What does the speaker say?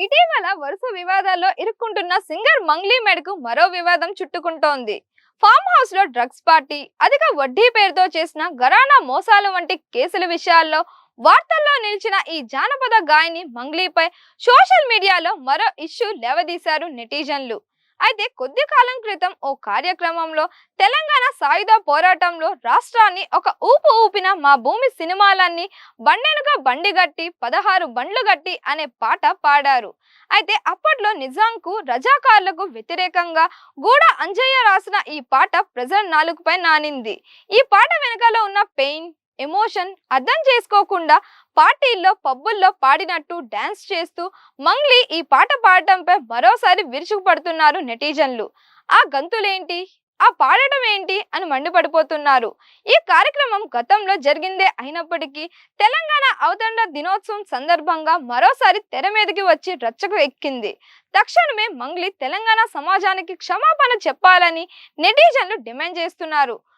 ఇటీవల వరుస వివాదాల్లో ఇరుక్కుంటున్న సింగర్ మంగ్లీ మెడకు మరో వివాదం చుట్టుకుంటోంది. ఫామ్ హౌస్ లో డ్రగ్స్ పార్టీ, అధిక వడ్డీ పేరుతో చేసిన ఘరానా మోసాలు వంటి కేసుల విషయాల్లో వార్తల్లో నిలిచిన ఈ జానపద గాయని మంగ్లీపై సోషల్ మీడియాలో మరో ఇష్యూ లేవదీశారు నెటిజన్లు. అయితే కొద్ది కాలం క్రితం ఓ కార్యక్రమంలో తెలంగాణ సాయుధ పోరాటంలో రాష్ట్రాన్ని ఒక ఊపు ఊపిన మా భూమి సినిమాలన్నీ బండెనుక బండి గట్టి 16 బండ్లు గట్టి అనే పాట పాడారు. అయితే అప్పట్లో నిజాంకు రజాకార్లకు వ్యతిరేకంగా గూడ అంజయ్య రాసిన ఈ పాట ప్రజల నాలుకపై నానింది. ఈ పాట వెనుకలో ఉన్న పెయిన్, ఎమోషన్ అర్థం చేసుకోకుండా పార్టీల్లో పబ్బుల్లో పాడినట్టు డాన్స్ చేస్తూ మంగ్లీ ఈ పాట పాడటంపై మరోసారి విరుచుకుపడుతున్నారు నెటిజన్లు. ఆ గంతులేంటి, ఆ పాడటం ఏంటి అని మండిపడిపోతున్నారు. ఈ కార్యక్రమం గతంలో జరిగిందే అయినప్పటికీ తెలంగాణ అవతరణ దినోత్సవం సందర్భంగా మరోసారి తెర మీదకి వచ్చి రచ్చకు ఎక్కింది. తక్షణమే మంగ్లీ తెలంగాణ సమాజానికి క్షమాపణ చెప్పాలని నెటిజన్లు డిమాండ్ చేస్తున్నారు.